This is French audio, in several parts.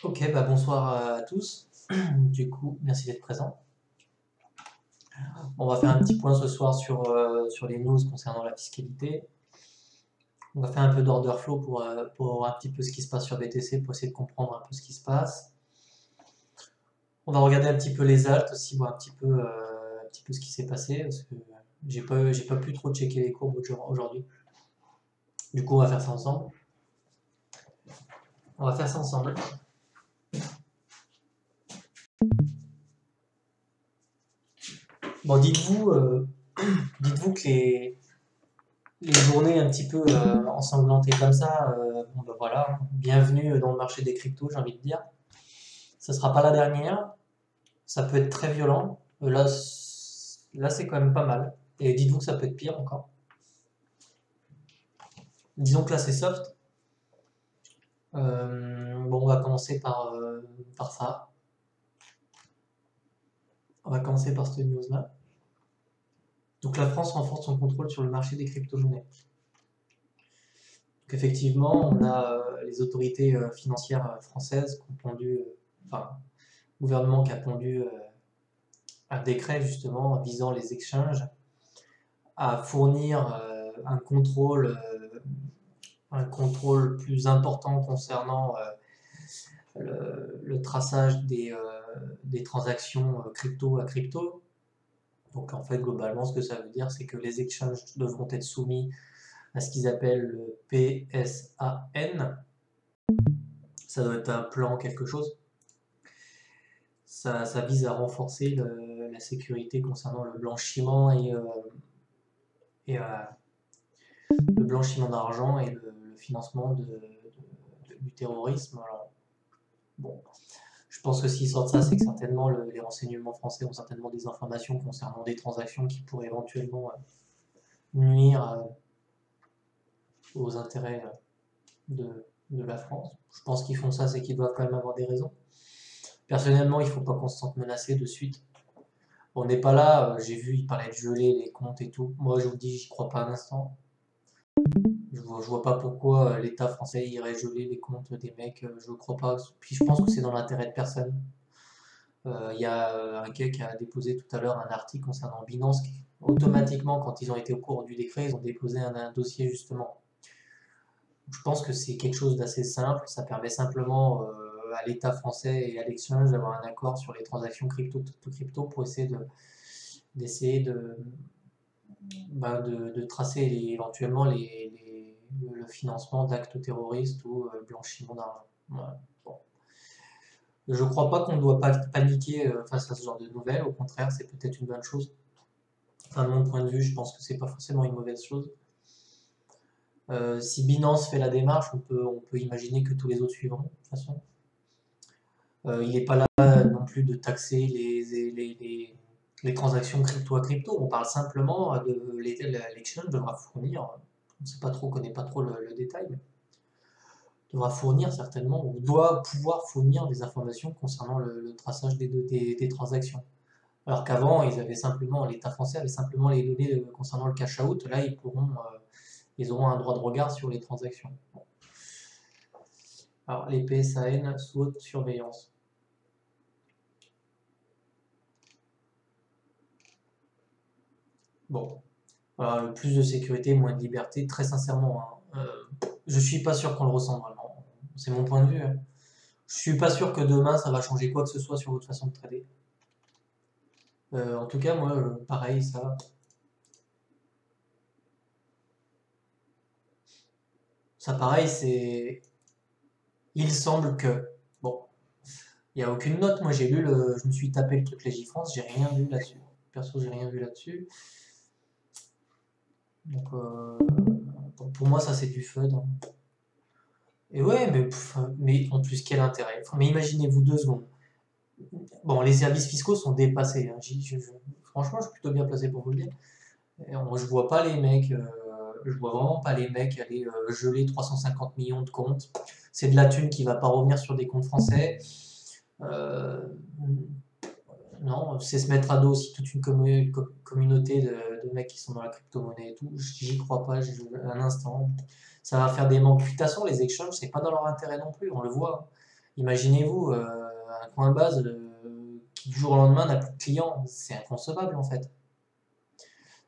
Ok, bah bonsoir à tous. Du coup, merci d'être présent. On va faire un petit point ce soir sur les news concernant la fiscalité. On va faire un peu d'order flow pour voir un petit peu ce qui se passe sur BTC, pour essayer de comprendre un peu ce qui se passe. On va regarder un petit peu les alts aussi, voir un petit peu ce qui s'est passé, parce que j'ai pas pu trop checker les courbes aujourd'hui. Du coup, on va faire ça ensemble. On va faire ça ensemble. Bon, dites-vous que les journées un petit peu ensanglantées comme ça, bon ben voilà, bienvenue dans le marché des cryptos, j'ai envie de dire. Ça sera pas la dernière, ça peut être très violent. Là c'est quand même pas mal. Et dites-vous que ça peut être pire encore. Disons que là c'est soft. Bon, on va commencer par ça. On va commencer par cette news-là. Donc la France renforce son contrôle sur le marché des crypto-monnaies. Donc effectivement, on a les autorités financières françaises qui ont pondu, enfin, le gouvernement qui a pondu un décret justement visant les exchanges à fournir un contrôle plus important concernant le traçage des transactions crypto à crypto. Donc en fait, globalement, ce que ça veut dire, c'est que les exchanges devront être soumis à ce qu'ils appellent le PSAN. Ça doit être un plan quelque chose. Ça vise à renforcer la sécurité concernant le blanchiment et le blanchiment d'argent et le financement du terrorisme. Alors, bon, je pense que s'ils sortent ça, c'est que certainement les renseignements français ont certainement des informations concernant des transactions qui pourraient éventuellement nuire aux intérêts de la France. Je pense qu'ils font ça, c'est qu'ils doivent quand même avoir des raisons. Personnellement, il ne faut pas qu'on se sente menacé de suite. On n'est pas là, j'ai vu, il parlait de geler les comptes et tout. Moi, je vous dis, j'y crois pas un instant. Je vois pas pourquoi l'État français irait geler les comptes des mecs, je crois pas. Puis je pense que c'est dans l'intérêt de personne. Il y a un gars qui a déposé tout à l'heure un article concernant Binance qui, automatiquement, quand ils ont été au courant du décret, ils ont déposé un dossier justement. Je pense que c'est quelque chose d'assez simple. Ça permet simplement à l'État français et à l'exchange d'avoir un accord sur les transactions crypto pour d'essayer de tracer éventuellement le financement d'actes terroristes ou le blanchiment d'argent. Voilà. Bon. Je ne crois pas qu'on doit pas paniquer face à ce genre de nouvelles, au contraire, c'est peut-être une bonne chose. Enfin, de mon point de vue, je pense que c'est pas forcément une mauvaise chose. Si Binance fait la démarche, on peut imaginer que tous les autres suivront, de toute façon. Il n'est pas là non plus de taxer les transactions crypto à crypto. On parle simplement de l'exchange devra fournir, on ne sait pas trop, connaît pas trop le détail, mais devra fournir certainement ou doit pouvoir fournir des informations concernant le traçage des transactions. Alors qu'avant, l'État français avait simplement les données concernant le cash out. Là, ils auront un droit de regard sur les transactions. Bon. Alors, les PSAN sous haute surveillance. Bon, voilà, le plus de sécurité, moins de liberté, très sincèrement. Hein. Je suis pas sûr qu'on le ressent vraiment. C'est mon point de vue. Hein. Je suis pas sûr que demain ça va changer quoi que ce soit sur votre façon de trader. En tout cas, moi, pareil, ça pareil, c'est. Il semble que. Bon, il n'y a aucune note. Moi, je me suis tapé le truc Légifrance, j'ai rien vu là-dessus. Perso, j'ai rien vu là-dessus. Donc, pour moi, ça c'est du FUD. Hein. Et ouais, mais en plus, quel intérêt. Enfin, mais imaginez-vous 2 secondes. Bon, les services fiscaux sont dépassés. Hein. Franchement, je suis plutôt bien placé pour vous le dire. Je vois pas les mecs, je vois vraiment pas les mecs aller geler 350 millions de comptes. C'est de la thune qui va pas revenir sur des comptes français. Euh, non, c'est se mettre à dos aussi toute une communauté de mecs qui sont dans la crypto-monnaie et tout. J'y crois pas un instant. Ça va faire des manques. De toute façon, les exchanges, c'est pas dans leur intérêt non plus, on le voit. Hein. Imaginez-vous un Coinbase qui du jour au lendemain n'a plus de clients, c'est inconcevable en fait.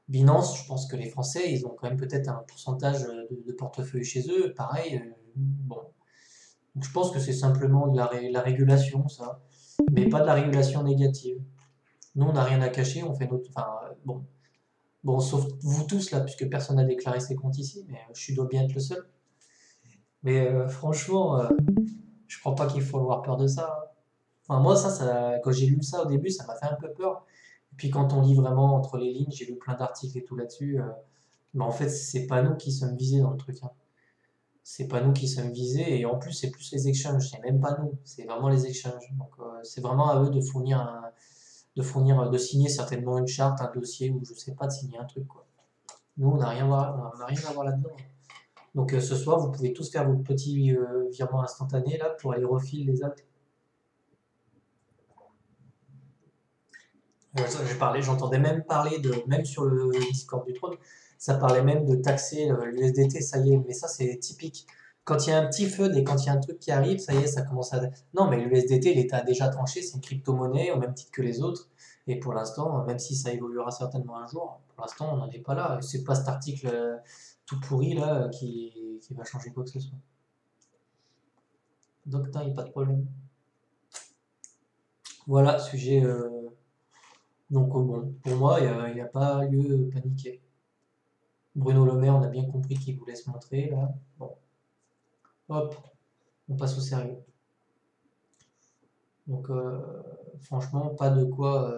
Binance, je pense que les Français, ils ont quand même peut-être un pourcentage de portefeuille chez eux, pareil, bon. Donc, je pense que c'est simplement de la régulation, ça, mais pas de la régulation négative. Nous, on n'a rien à cacher, on fait notre. Enfin, bon. Bon, sauf vous tous là, puisque personne n'a déclaré ses comptes ici, mais je dois bien être le seul. Mais franchement, je crois pas qu'il faut avoir peur de ça. Enfin, moi, quand j'ai lu ça au début, ça m'a fait un peu peur. Et puis quand on lit vraiment entre les lignes, j'ai lu plein d'articles et tout là-dessus. Mais en fait, c'est pas nous qui sommes visés dans le truc, hein. C'est pas nous qui sommes visés. Et en plus, c'est plus les exchanges. C'est même pas nous. C'est vraiment les exchanges. Donc, c'est vraiment à eux de signer certainement une charte, un dossier ou je sais pas, de signer un truc, quoi. Nous, on n'a rien à voir là-dedans. Donc ce soir, vous pouvez tous faire vos petits virements instantanés là pour aller refiler les actes. J'entendais même parler même sur le Discord du trône, ça parlait même de taxer l'USDT, ça y est, mais ça c'est typique. Quand il y a un petit feu et quand il y a un truc qui arrive, ça y est, ça commence à. Non, mais l'USDT, l'État a déjà tranché, c'est une crypto-monnaie au même titre que les autres. Et pour l'instant, même si ça évoluera certainement un jour, pour l'instant, on n'en est pas là. C'est pas cet article tout pourri là qui va changer quoi que ce soit. Donc, il n'y a pas de problème. Voilà, sujet. Donc, bon, pour moi, il n'y a pas lieu de paniquer. Bruno Le Maire, on a bien compris qu'il voulait se montrer là. Bon, hop, on passe au sérieux. Donc, franchement, pas de quoi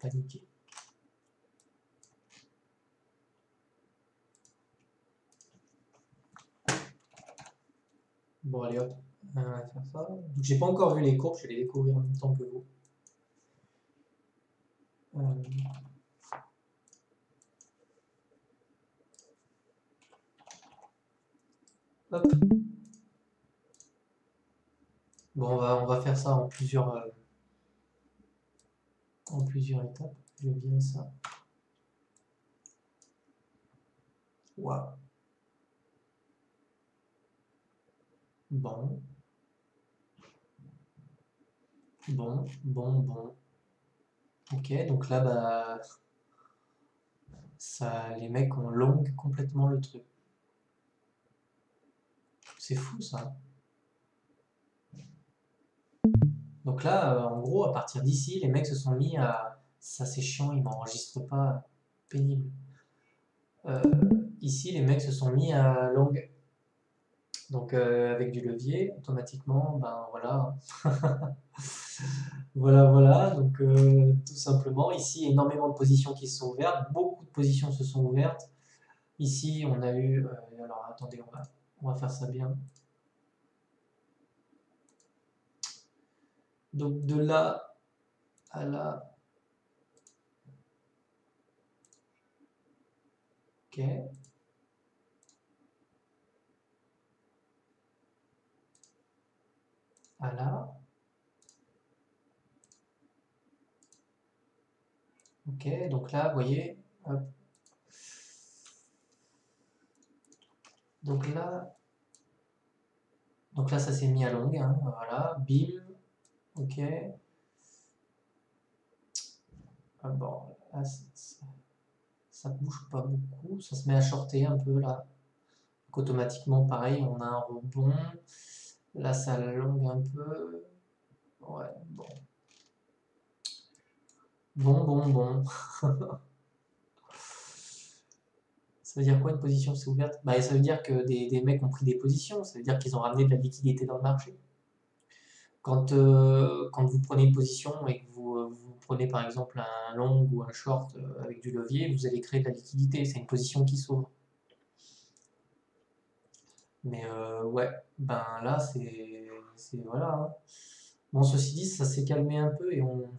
paniquer. Bon, allez hop, on va faire ça. Donc, j'ai pas encore vu les courbes, je vais les découvrir en même temps que vous. Hop. Bon, on va faire ça en plusieurs étapes. Je vais virer ça. Waouh. Bon. Bon. Ok, donc là, bah, ça, les mecs ont long complètement le truc. C'est fou ça. Donc là, en gros, à partir d'ici, les mecs se sont mis à. Ça, c'est chiant, ils m'enregistrent pas. Pénible. Euh, Ici, les mecs se sont mis à long. Donc, avec du levier, automatiquement, ben voilà. Voilà. Donc, tout simplement, ici, énormément de positions qui se sont ouvertes. Beaucoup de positions se sont ouvertes. Ici, on a eu. Alors, attendez, on va faire ça bien. Donc, de là à là. Ok. À là. Ok, donc là, vous voyez. Hop. Donc là, ça s'est mis à longue, hein, voilà, bim, ok. Ah bon, là, ça bouge pas beaucoup, ça se met à shorter un peu là. Donc automatiquement, pareil, on a un rebond. Là, ça longue un peu. Ouais, bon. Bon. Ça veut dire quoi une position s'est ouverte? Bah, ça veut dire que des mecs ont pris des positions, ça veut dire qu'ils ont ramené de la liquidité dans le marché. Quand vous prenez une position et que vous prenez par exemple un long ou un short avec du levier, vous allez créer de la liquidité. C'est une position qui s'ouvre. Mais ouais, ben là, voilà, hein. Bon, ceci dit, ça s'est calmé un peu et on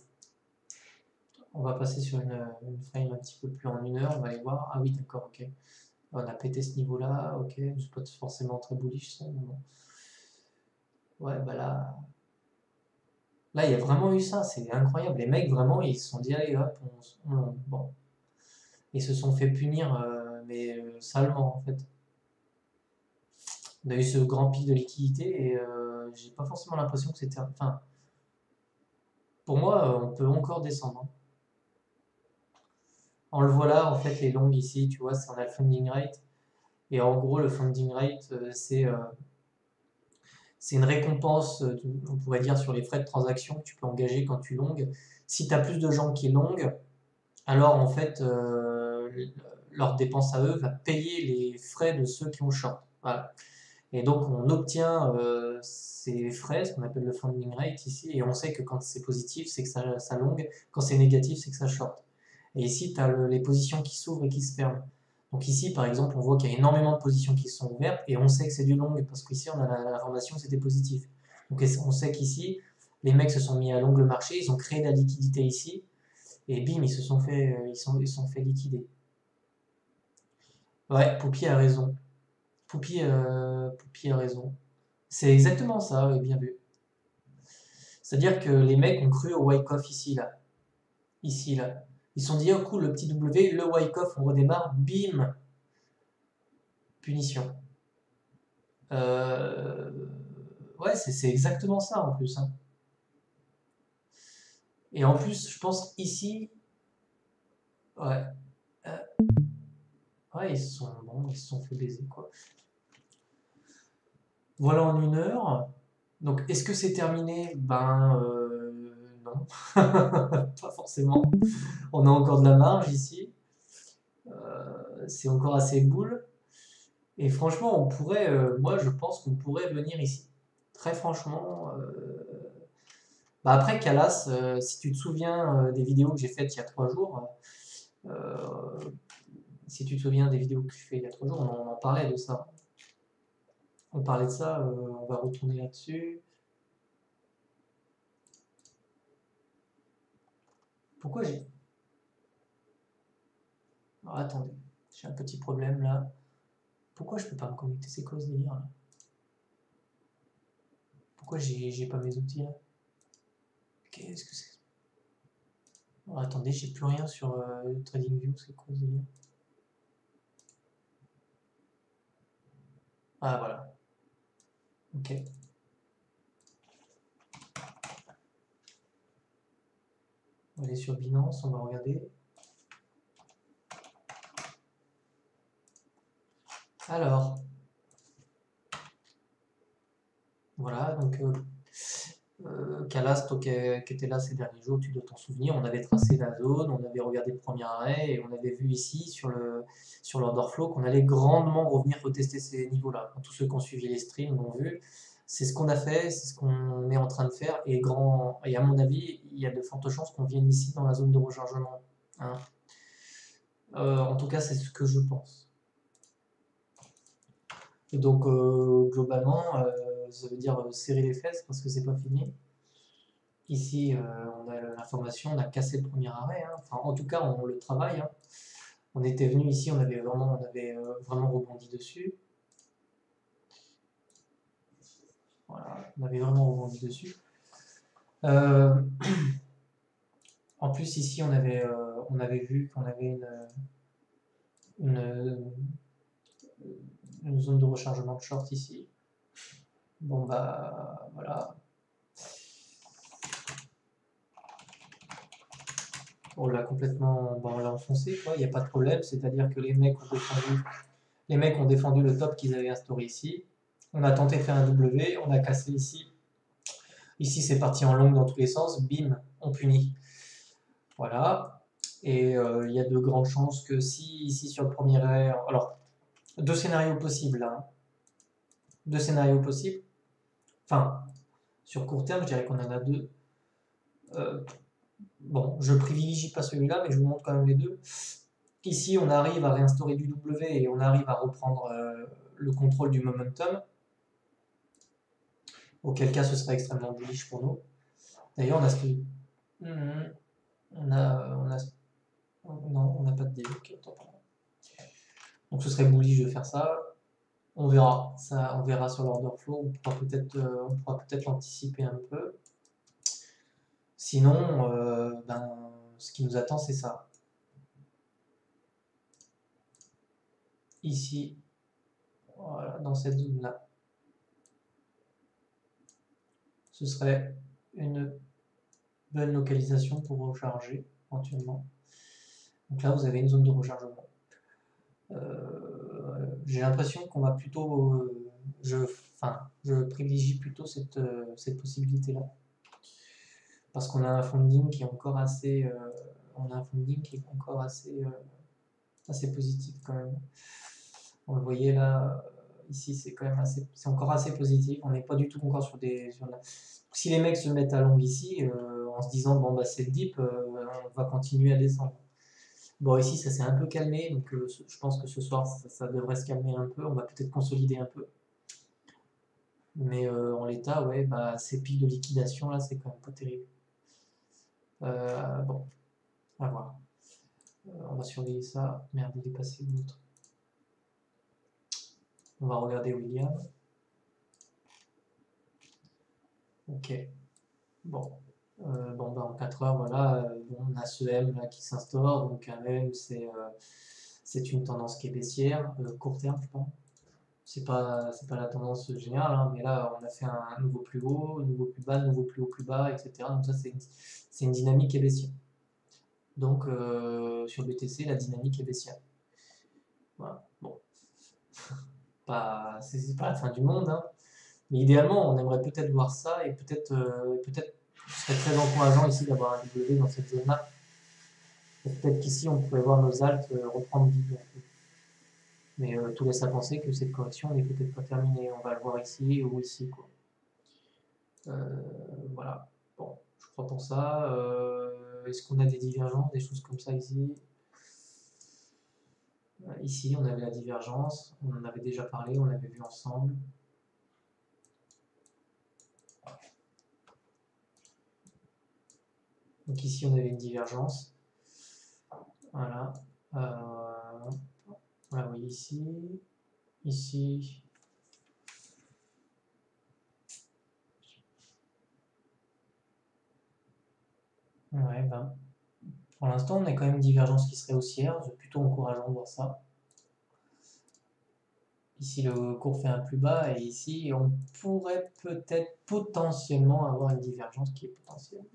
va passer sur une frame un petit peu plus en 1 heure. On va aller voir. Ah oui, d'accord, ok. On a pété ce niveau-là, ok. C'est pas forcément très bullish ça, mais bon. Ouais, bah là, il y a vraiment eu ça, c'est incroyable. Les mecs, vraiment, ils se sont dit, allez hop, bon. Ils se sont fait punir, mais salement en fait. On a eu ce grand pic de liquidité et j'ai pas forcément l'impression que c'était... Enfin, pour moi, on peut encore descendre, hein. On le voit là, en fait, les longues ici, tu vois, c'est on a le funding rate. Et en gros, le funding rate, c'est une récompense, on pourrait dire, sur les frais de transaction que tu peux engager quand tu longues. Si tu as plus de gens qui longuent, alors en fait, leur dépense à eux va payer les frais de ceux qui ont short. Voilà. Et donc, on obtient ces frais, ce qu'on appelle le funding rate ici, et on sait que quand c'est positif, c'est que ça longue, quand c'est négatif, c'est que ça short. Et ici, tu as les positions qui s'ouvrent et qui se ferment. Donc ici, par exemple, on voit qu'il y a énormément de positions qui se sont ouvertes, et on sait que c'est du long, parce qu'ici, on a l'information que c'était positif. Donc on sait qu'ici, les mecs se sont mis à long le marché, ils ont créé de la liquidité ici, et bim, ils sont fait liquider. Ouais, Poupy a raison. Poupy a raison. C'est exactement ça, oui, bien vu. C'est-à-dire que les mecs ont cru au Wyckoff ici, là. Ici, là. Ils se sont dit, oh cool, le petit W, le Wyckoff, on redémarre, bim, punition. Euh, Ouais, c'est exactement ça en plus, hein. Et en plus, je pense ici, ouais, euh, ouais, ils se sont fait baiser, quoi. Voilà en 1 heure. Donc, est-ce que c'est terminé? Ben, non. Pas forcément. On a encore de la marge ici. C'est encore assez boule. Et franchement, moi je pense qu'on pourrait venir ici. Très franchement. Bah après, Calas, si tu te souviens des vidéos que j'ai faites il y a 3 jours, euh, si tu te souviens des vidéos que j'ai faites il y a 3 jours, on en parlait de ça. On parlait de ça, on va retourner là-dessus. Pourquoi j'ai... Oh, attendez, j'ai un petit problème là. Pourquoi je peux pas me connecter? C'est quoi ce délire là? Pourquoi j'ai pas mes outils là? Qu'est-ce que c'est? Oh, attendez, j'ai plus rien sur TradingView, c'est quoi ce délire? Ah voilà, ok. On va aller sur Binance, on va regarder. Alors, voilà, donc Calas, toi qui était là ces derniers jours, tu dois t'en souvenir, on avait tracé la zone, on avait regardé le premier arrêt et on avait vu ici sur l'order flow qu'on allait grandement revenir retester ces niveaux-là. Tous ceux qui ont suivi les streams l'ont vu. C'est ce qu'on a fait, c'est ce qu'on est en train de faire et à mon avis, il y a de fortes chances qu'on vienne ici dans la zone de rechargement, hein. En tout cas, c'est ce que je pense. Et donc, globalement, ça veut dire serrer les fesses parce que c'est pas fini. Ici, on a l'information, on a cassé le premier arrêt, hein. Enfin, en tout cas, on le travaille, hein. On était venu ici, on avait vraiment rebondi dessus. Voilà, on avait vraiment rebondi dessus. En plus, ici, on avait vu qu'on avait une, une zone de rechargement de short ici. Bon, bah, voilà. On l'a complètement, bah, on l'a enfoncé, quoi. Il n'y a pas de problème. C'est-à-dire que les mecs ont défendu le top qu'ils avaient instauré ici. On a tenté de faire un W, on a cassé ici. Ici, c'est parti en longue dans tous les sens. Bim, on punit. Voilà. Et il y a de grandes chances que si, ici, sur le premier arrêt... Alors, 2 scénarios possibles, là, hein. 2 scénarios possibles. Enfin, sur court terme, je dirais qu'on en a 2. Bon, je privilégie pas celui-là, mais je vous montre quand même les deux. Ici, on arrive à réinstaurer du W et on arrive à reprendre le contrôle du momentum. Auquel cas, ce sera extrêmement bullish pour nous. D'ailleurs, on a ce que... On a... Non, on n'a pas de délai. Okay, donc ce serait bullish de faire ça. On verra. Ça, on verra sur l'order flow. On pourra peut-être l'anticiper un peu. Sinon, ce qui nous attend, c'est ça. Ici, voilà, dans cette zone-là. ce serait une bonne localisation pour recharger éventuellement. Donc là, vous avez une zone de rechargement. J'ai l'impression qu'on va plutôt, je privilégie plutôt cette possibilité-là, parce qu'on a un funding qui est encore assez, assez positif quand même. On le voyait là, ici c'est quand même c'est encore assez positif. On n'est pas du tout encore si les mecs se mettent à long ici, en se disant bon bah c'est le dip, on va continuer à descendre. Bon, ici, ça s'est un peu calmé, donc je pense que ce soir, ça devrait se calmer un peu. On va peut-être consolider un peu. Mais en l'état, ouais, bah, ces pics de liquidation, là, c'est quand même pas terrible. Bon, on va voir. On va surveiller ça. Merde, il est passé l'autre. On va regarder William. Ok. Bon. Bon, bah, en 4 heures, voilà, on a ce M là qui s'instaure. Donc un M, c'est une tendance qui est baissière, court terme, je pense. C'est pas la tendance générale, hein, mais là on a fait un nouveau plus haut, un nouveau plus bas, un nouveau plus haut, plus bas, etc. Donc ça c'est une dynamique qui est baissière. Donc sur BTC la dynamique est baissière. Voilà. Bon, c'est pas la fin du monde, hein. Mais idéalement on aimerait peut-être voir ça et peut-être ce serait très encourageant ici d'avoir un W dans cette zone-là. Peut-être qu'ici on pourrait voir nos altes reprendre vie. Mais tout laisse à penser que cette correction n'est peut-être pas terminée. On va le voir ici ou ici, quoi. Voilà. Bon, je crois pour ça. Est-ce qu'on a des divergences, des choses comme ça ici? Ici, on avait la divergence. On en avait déjà parlé, on l'avait vu ensemble. Donc ici, on avait une divergence. Voilà. Voilà, oui, ici. Ici. Ouais, ben. Pour l'instant, on a quand même une divergence qui serait haussière. C'est plutôt encourageant de voir ça. Ici, le cours fait un plus bas et ici, on pourrait peut-être potentiellement avoir une divergence qui est potentielle.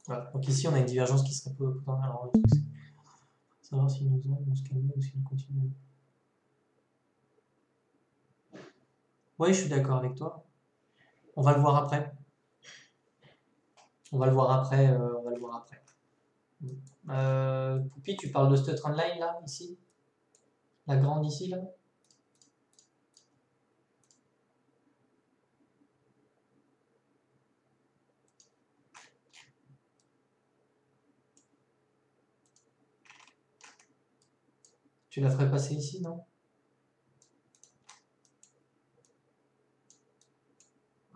Voilà. Donc ici, on a une divergence qui serait potentielle. Alors, le truc, c'est savoir si nos zones vont se calmer ou si nous continuons. Oui, je suis d'accord avec toi. On va le voir après. On va le voir après. On va le voir après. Poupi, tu parles de cette trendline là, ici? La grande ici, là? Tu la ferais passer ici, non?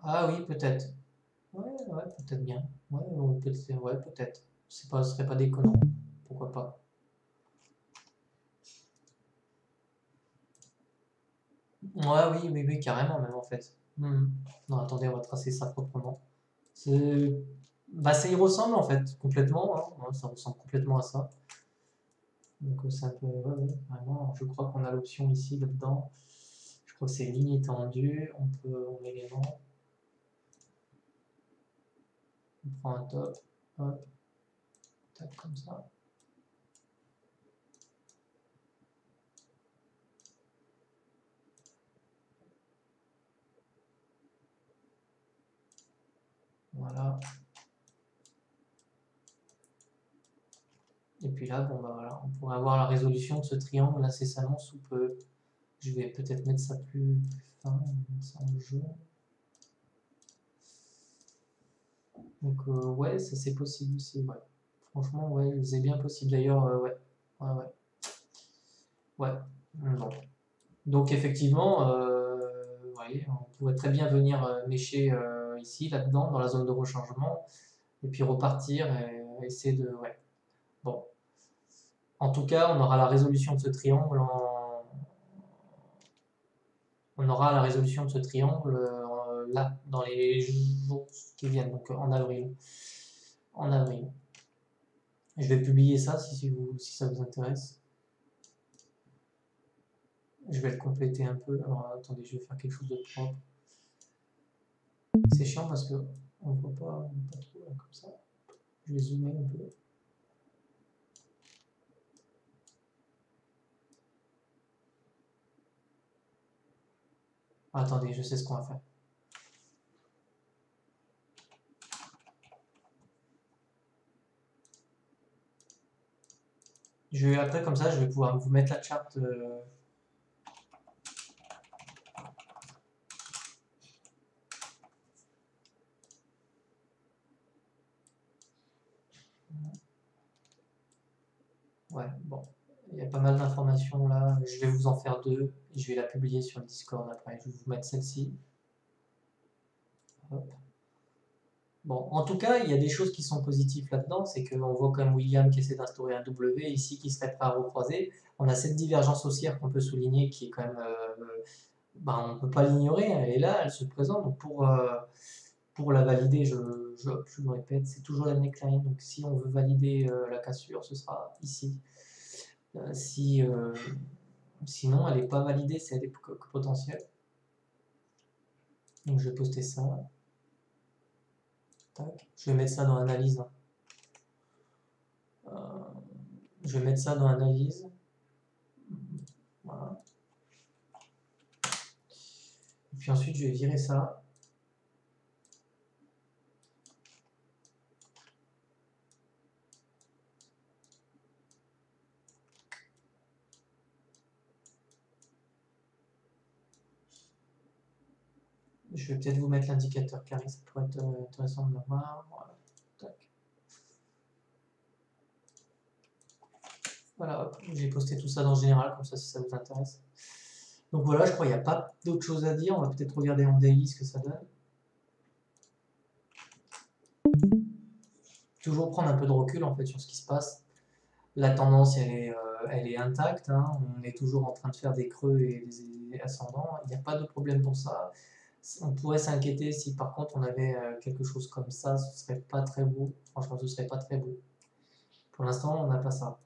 Ah oui, peut-être. Ouais, ouais, peut-être bien. Ouais, peut-être. Ce serait pas déconnant. Pourquoi pas? Ouais, oui, carrément, même en fait. Non, attendez, on va tracer ça proprement. Bah, ça y ressemble en fait, complètement, hein. Ouais, ça ressemble complètement à ça. Donc, c'est un peu. Ouais, vraiment, je crois qu'on a l'option ici, là-dedans. Je crois que c'est ligne étendue. On met les noms. On prend un top. Hop. Tac, comme ça. Voilà. Et puis là, bon, bah voilà, on pourrait avoir la résolution de ce triangle incessamment sous peu. Je vais peut-être mettre ça plus fin, mettre ça en jaune. Donc, ouais, ça c'est possible aussi, ouais. Franchement, ouais, c'est bien possible. D'ailleurs, ouais. Ouais. Bon. Donc, effectivement, voyez, on pourrait très bien venir mécher ici, là-dedans, dans la zone de rechargement, et puis repartir et essayer de. Ouais. Bon. En tout cas, on aura la résolution de ce triangle on aura la résolution de ce triangle là, dans les jours qui viennent, donc en avril. En avril. Je vais publier ça si ça vous intéresse. Je vais le compléter un peu. Alors attendez, je vais faire quelque chose de propre. C'est chiant parce que on voit pas trop là, comme ça. Je vais zoomer un peu. Ah, attendez, je sais ce qu'on va faire. Après, comme ça, je vais pouvoir vous mettre la charte. Ouais, bon. Il y a pas mal d'informations là. Je vais vous en faire deux. Je vais la publier sur le Discord après. Je vais vous mettre celle-ci. Hop. Bon, en tout cas, il y a des choses qui sont positives là-dedans. C'est qu'on voit comme William qui essaie d'instaurer un W ici qui serait prêt à recroiser. On a cette divergence haussière qu'on peut souligner qui est quand même. On ne peut pas l'ignorer. Elle est là, elle se présente. Donc pour la valider, je le répète, c'est toujours la neckline. Donc si on veut valider la cassure, ce sera ici. Sinon, elle n'est pas validée, c'est elle est potentielle. Donc je vais poster ça. Tac. Je vais mettre ça dans analyse. Je vais mettre ça dans analyse. Voilà. Et puis ensuite, je vais virer ça. Je vais peut-être vous mettre l'indicateur carré, ça pourrait être intéressant de l'avoir. Voilà. Tac. Voilà, j'ai posté tout ça dans le général, comme ça si ça vous intéresse. Donc voilà, je crois qu'il n'y a pas d'autre chose à dire. On va peut-être regarder en daily ce que ça donne. Toujours prendre un peu de recul en fait sur ce qui se passe. La tendance, elle est intacte. Hein. On est toujours en train de faire des creux et des ascendants. Il n'y a pas de problème pour ça. On pourrait s'inquiéter si par contre on avait quelque chose comme ça, ce serait pas très beau. Franchement, ce serait pas très beau. Pour l'instant, on n'a pas ça.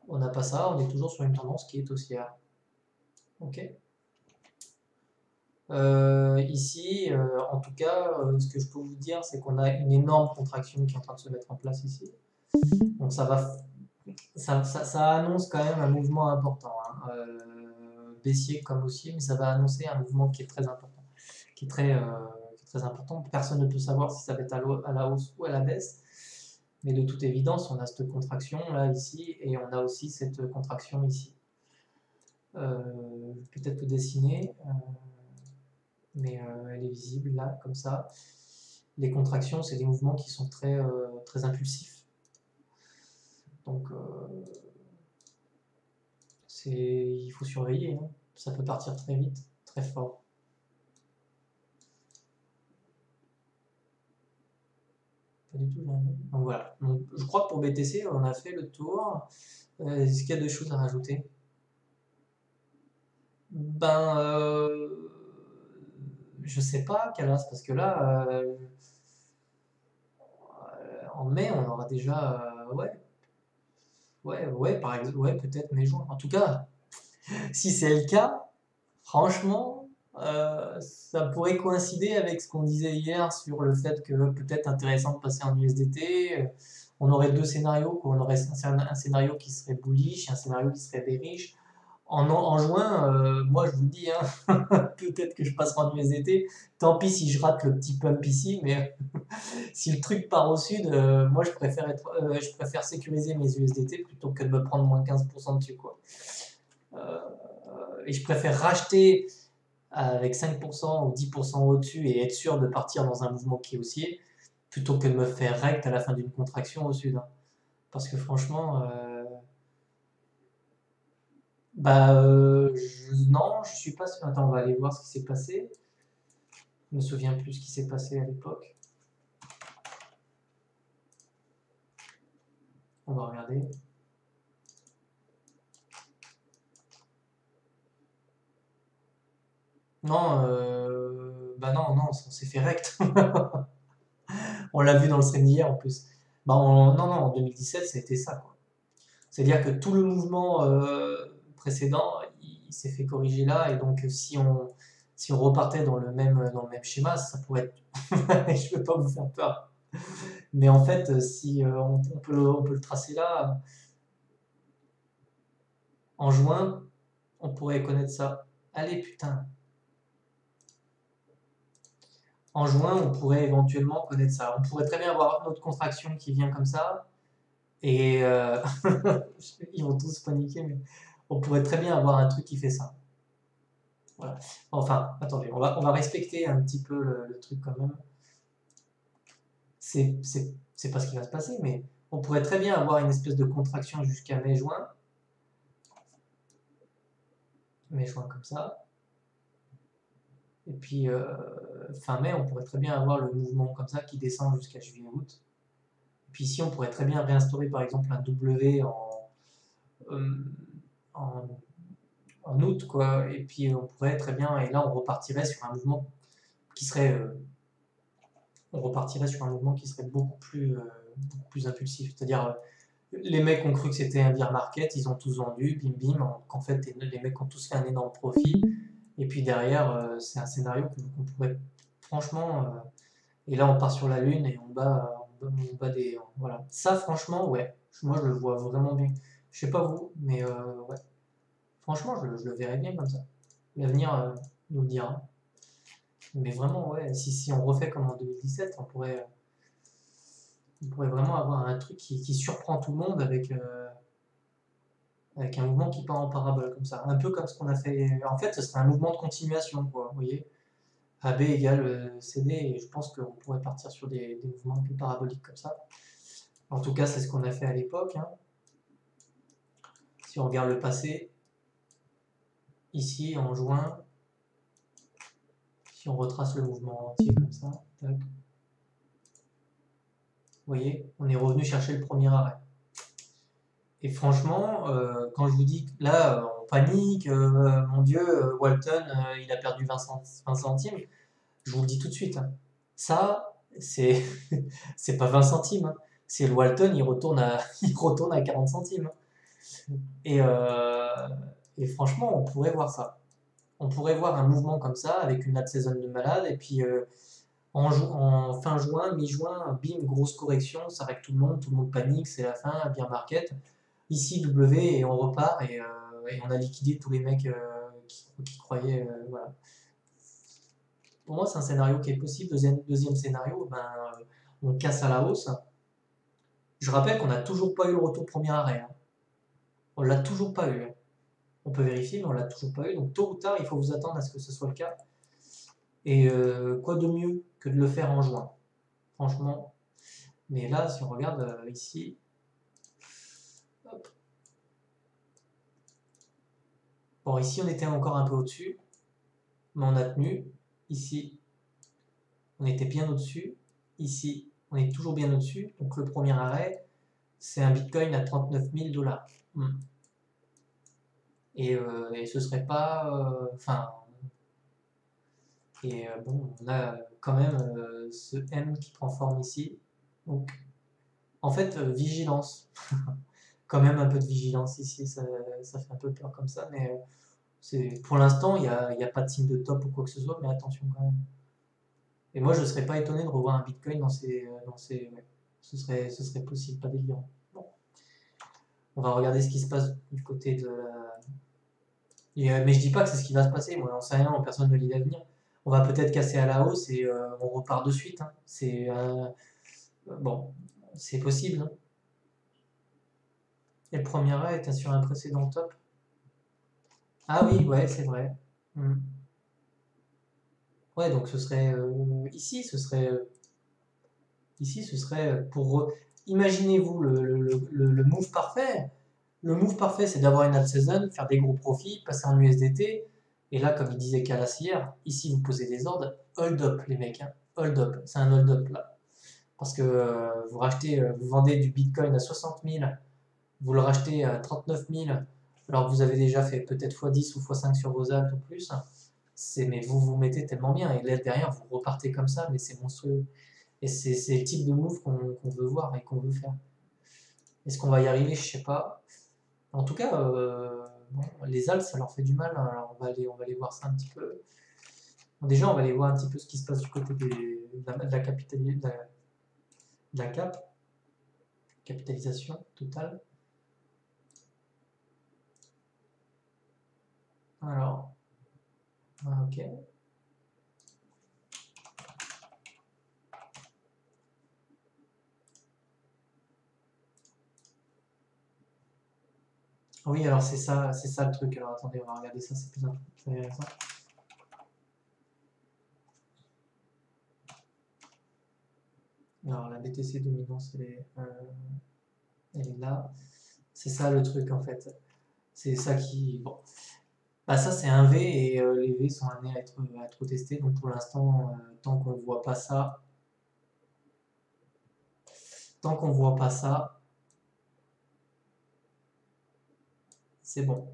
On n'a pas ça, on est toujours sur une tendance qui est haussière. Ok. Ici, en tout cas, ce que je peux vous dire, c'est qu'on a une énorme contraction qui est en train de se mettre en place ici. Donc ça annonce quand même un mouvement important, hein. Baissier comme haussier, mais ça va annoncer un mouvement qui est très important, qui est très important. Personne ne peut savoir si ça va être à la hausse ou à la baisse, mais de toute évidence, on a cette contraction là ici et on a aussi cette contraction ici. Peut-être le dessiner, mais elle est visible là comme ça. Les contractions, c'est des mouvements qui sont très impulsifs. Donc il faut surveiller, hein. Ça peut partir très vite, très fort. Pas du tout. Donc voilà. Donc, je crois que pour BTC, on a fait le tour. Est-ce qu'il y a deux choses à rajouter? Je sais pas, Calas, parce que là, en mai, on aura déjà, par exemple, ouais, peut-être mai-juin. En tout cas, si c'est le cas, franchement, ça pourrait coïncider avec ce qu'on disait hier sur le fait que peut-être intéressant de passer en USDT. On aurait deux scénarios. On aurait un scénario qui serait bullish, un scénario qui serait bearish. En juin, moi je vous le dis, hein, peut-être que je passerai en USDT. Tant pis si je rate le petit pump ici, mais si le truc part au sud, moi je préfère sécuriser mes USDT plutôt que de me prendre moins 15% dessus, quoi. Et je préfère racheter avec 5% ou 10% au-dessus et être sûr de partir dans un mouvement qui est haussier plutôt que de me faire rect à la fin d'une contraction au sud, hein. Parce que franchement, non, je suis pas sûr. Attends, on va aller voir ce qui s'est passé. Je me souviens plus ce qui s'est passé à l'époque. On va regarder. Non, non, on s'est fait rect. On l'a vu dans le stream d'hier en plus. Non, en 2017, c'était ça, quoi. C'est-à-dire que tout le mouvement précédent, il s'est fait corriger là, et donc si on repartait dans le même schéma, ça pourrait être... Je ne veux pas vous faire peur. Mais en fait, si on peut le tracer là, en juin, on pourrait connaître ça. Allez, putain. En juin, on pourrait éventuellement connaître ça. On pourrait très bien avoir une autre contraction qui vient comme ça. Et ils vont tous paniquer, mais on pourrait très bien avoir un truc qui fait ça. Voilà. Enfin, attendez, on va respecter un petit peu le truc quand même. C'est pas ce qui va se passer, mais on pourrait très bien avoir une espèce de contraction jusqu'à mai-juin. Mai-juin comme ça. Et puis, fin mai, on pourrait très bien avoir le mouvement comme ça qui descend jusqu'à juillet-août. Puis ici, on pourrait très bien réinstaurer par exemple un W euh, en, en août, quoi. Et puis on pourrait très bien, et là on repartirait sur un mouvement qui serait, on repartirait sur un mouvement qui serait beaucoup plus impulsif. C'est-à-dire, les mecs ont cru que c'était un bear market, ils ont tous vendu, bim bim, qu'en fait les mecs ont tous fait un énorme profit. Et puis derrière, c'est un scénario qu'on pourrait franchement. Et là, on part sur la Lune et on bat des. Voilà. Ça, franchement, ouais. Moi, je le vois vraiment bien. Je sais pas vous, mais ouais. Franchement, je le verrais bien comme ça. L'avenir nous le dira. Mais vraiment, ouais. Si on refait comme en 2017, on pourrait vraiment avoir un truc qui surprend tout le monde avec un mouvement qui part en parabole comme ça. Un peu comme ce qu'on a fait. En fait, ce serait un mouvement de continuation, quoi. Vous voyez? AB égale CD, et je pense qu'on pourrait partir sur des mouvements un peu paraboliques comme ça. En tout cas, c'est ce qu'on a fait à l'époque. Hein. Si on regarde le passé, ici en juin, si on retrace le mouvement entier comme ça, tac. Vous voyez, on est revenu chercher le premier arrêt. Et franchement, quand je vous dis que là, on panique, mon Dieu, Walton, il a perdu 20 centimes, je vous le dis tout de suite. Hein. Ça, c'est c'est pas 20 centimes. Hein. C'est le Walton, il retourne à 40 centimes. Et, euh, et franchement, on pourrait voir ça. On pourrait voir un mouvement comme ça, avec une late saison de malade, et puis en fin juin, mi-juin, bim, grosse correction, ça règle tout le monde panique, c'est la fin, bien market. Ici, W, et on repart, et on a liquidé tous les mecs qui croyaient. Voilà. Pour moi, c'est un scénario qui est possible. Deuxième scénario, ben, on casse à la hausse. Je rappelle qu'on n'a toujours pas eu le retour premier arrêt. Hein. On l'a toujours pas eu. Hein. On peut vérifier, mais on l'a toujours pas eu. Donc tôt ou tard, il faut vous attendre à ce que ce soit le cas. Et quoi de mieux que de le faire en juin, franchement. Mais là, si on regarde ici, hop. Bon, ici on était encore un peu au-dessus, mais on a tenu. Ici, on était bien au-dessus. Ici, on est toujours bien au-dessus. Donc le premier arrêt, c'est un Bitcoin à 39 000 $. Et ce serait pas. Enfin. Bon, on a quand même ce M qui prend forme ici. Donc, en fait, vigilance. Quand même un peu de vigilance ici, ça fait un peu peur comme ça, mais pour l'instant, il n'y a pas de signe de top ou quoi que ce soit, mais attention quand même. Et moi, je ne serais pas étonné de revoir un Bitcoin ouais. Ce serait possible, pas délirant. Bon. On va regarder ce qui se passe du côté de la... mais je dis pas que c'est ce qui va se passer, moi j'en sais rien, personne ne lit l'avenir. On va peut-être casser à la hausse et on repart de suite. Hein. Bon, c'est possible. Hein. Et le premier arrêt était sur un précédent top. Ah oui, ouais, c'est vrai. Ouais, donc ce serait ici, ce serait pour. Imaginez-vous le move parfait. Le move parfait, c'est d'avoir une alt season, faire des gros profits, passer en USDT. Et là, comme il disait Calas hier, ici vous posez des ordres, hold up les mecs, hein. Hold up, c'est un hold up là. Parce que vous vendez du Bitcoin à 60 000, vous le rachetez à 39 000, alors que vous avez déjà fait peut-être x10 ou x5 sur vos alts ou plus. Mais vous vous mettez tellement bien, et là derrière vous repartez comme ça, mais c'est monstrueux. Et c'est le type de move qu'on veut voir et qu'on veut faire. Est-ce qu'on va y arriver? Je sais pas. En tout cas, bon, les alts, ça leur fait du mal. Hein. Alors on va aller voir ça un petit peu. Bon, déjà, on va aller voir un petit peu ce qui se passe du côté de la de la capitalisation totale. Alors, ok. Oui, alors c'est ça le truc. Alors attendez, on va regarder ça, c'est plus intéressant. Alors la BTC dominance, elle est là. C'est ça le truc en fait. C'est ça qui. Bon. Bah ça c'est un V et les V sont amenés à être testés. Donc pour l'instant, tant qu'on voit pas ça, c'est bon.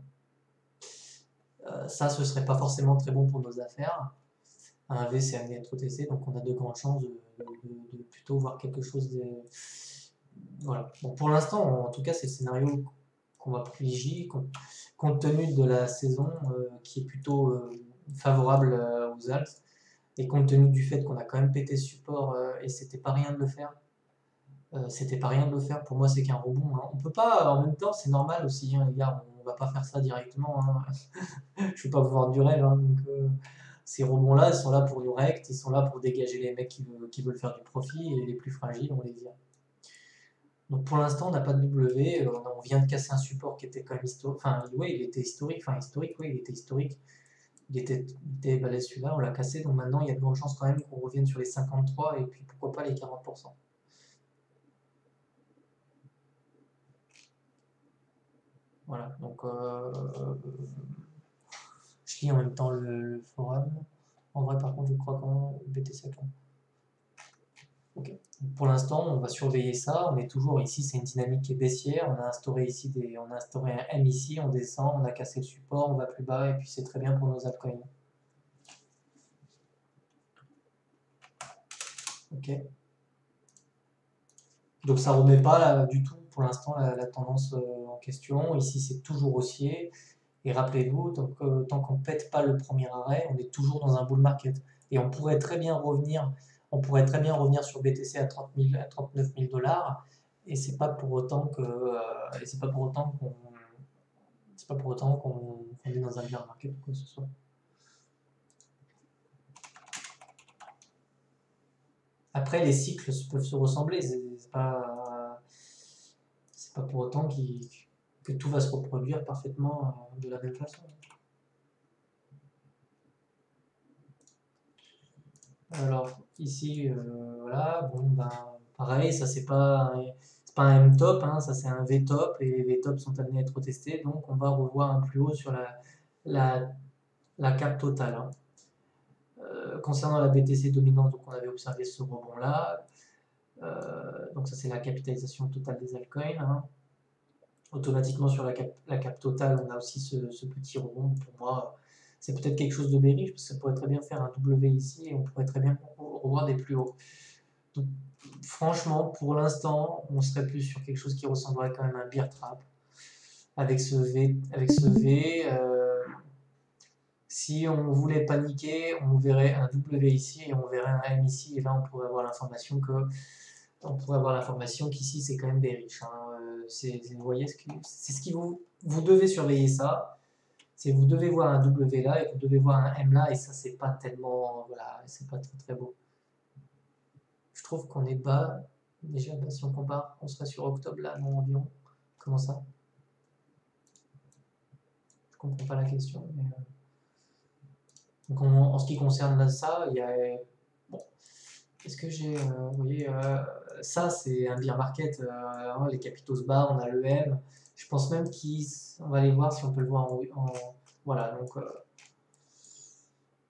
Ça, ce serait pas forcément très bon pour nos affaires. Un V, c'est amené à être testé, donc on a de grandes chances de plutôt voir quelque chose de. Voilà. Bon, pour l'instant, en tout cas, c'est le scénario qu'on va privilégier, compte tenu de la saison qui est plutôt favorable aux Alps, et compte tenu du fait qu'on a quand même pété ce support et c'était pas rien de le faire. C'était pas rien de le faire, pour moi c'est qu'un rebond. Hein. On peut pas, en même temps, c'est normal aussi, hein, les gars, on va pas faire ça directement. Hein. Je vais pas vous vendre du rêve. Hein, donc, ces rebonds-là, ils sont là pour nous rect, ils sont là pour dégager les mecs qui veulent faire du profit et les plus fragiles, on les vire. Donc pour l'instant, on n'a pas de W. On vient de casser un support qui était quand même historique. Enfin, ouais, il était historique. Enfin, historique, oui, il était historique. Il était balèze celui-là, on l'a cassé. Donc maintenant, il y a de grandes chances quand même qu'on revienne sur les 53 et puis pourquoi pas les 40%. Voilà, donc je lis en même temps le forum. En vrai, par contre, je crois qu'on BTC. Ok. Pour l'instant, on va surveiller ça. On est toujours ici, c'est une dynamique qui est baissière. On a instauré ici on a instauré un M ici, on descend, on a cassé le support, on va plus bas et puis c'est très bien pour nos altcoins. Ok. Donc ça remet pas là, du tout pour l'instant la tendance en question. Ici, c'est toujours haussier. Et rappelez-vous, tant qu'on ne pète pas le premier arrêt, on est toujours dans un bull market. Et on pourrait très bien revenir sur BTC à 30 000, à 39 000 $. Et c'est pas pour autant et c'est pas pour autant qu'on est dans un bear market ou quoi que ce soit. Après, les cycles peuvent se ressembler. C'est pas pour autant que tout va se reproduire parfaitement de la même façon. Alors, ici, voilà, bon, ben, pareil, ça c'est pas un M-top, hein, ça c'est un V-top, et les V-top sont amenés à être testés, donc on va revoir un plus haut sur la, la cap totale. Hein. Concernant la BTC dominante, donc on avait observé ce rebond-là, donc ça c'est la capitalisation totale des altcoins. Hein. Automatiquement sur la cap totale, on a aussi ce petit rebond, pour moi, c'est peut-être quelque chose de bearish, parce que ça pourrait très bien faire un W ici, et on pourrait très bien revoir des plus hauts. Donc, franchement, pour l'instant, on serait plus sur quelque chose qui ressemblerait quand même à un bear trap. Avec ce V. Si on voulait paniquer, on verrait un W ici et on verrait un M ici. Et là, on pourrait avoir l'information qu'ici, c'est quand même bearish. Hein. Vous voyez, c'est ce qui vous devez surveiller ça. C'est vous devez voir un W là et vous devez voir un M là. Et ça, c'est pas tellement. Voilà, c'est pas très très beau. Je trouve qu'on est bas. Déjà, bah, si on compare, on serait sur octobre là, non, environ. Comment ça? Je comprends pas la question. Mais, donc, en ce qui concerne là, ça, il y a. Bon, est-ce que j'ai. Vous voyez, ça, c'est un bear market. Les capitaux se barrent, on a le M. Je pense même qu'on va aller voir si on peut le voir voilà, donc.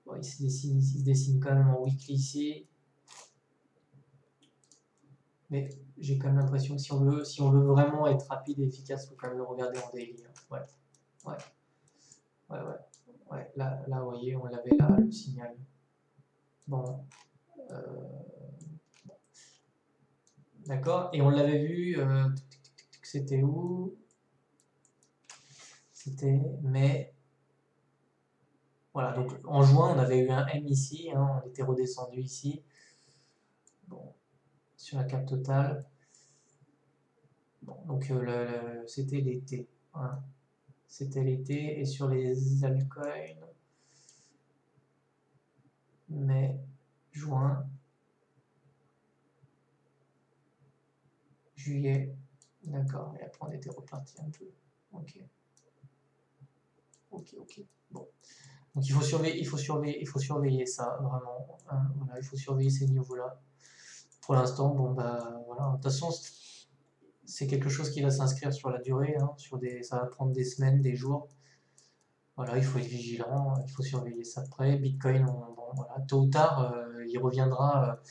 Bon, il se dessine quand même en weekly ici. Mais j'ai quand même l'impression que si on veut vraiment être rapide et efficace, il faut quand même le regarder en daily. Hein. Ouais. Ouais. Ouais, ouais. Ouais, là, vous voyez, on l'avait là, le signal. Bon. D'accord? Et on l'avait vu, c'était où? C'était mai. Voilà, donc en juin, on avait eu un M ici, hein, on était redescendu ici. Bon, sur la carte totale. Bon, donc c'était l'été. Hein. C'était l'été. Et sur les altcoins, mai, juin, juillet. D'accord. Et après, on était reparti un peu. Ok. Ok, ok. Bon. Donc il faut surveiller ça, vraiment. Hein, voilà, il faut surveiller ces niveaux-là. Pour l'instant, bon, bah voilà. De toute façon, c'est quelque chose qui va s'inscrire sur la durée, hein, ça va prendre des semaines, des jours. Voilà, il faut être vigilant, il faut surveiller ça de près. Bitcoin, bon, voilà, tôt ou tard, il reviendra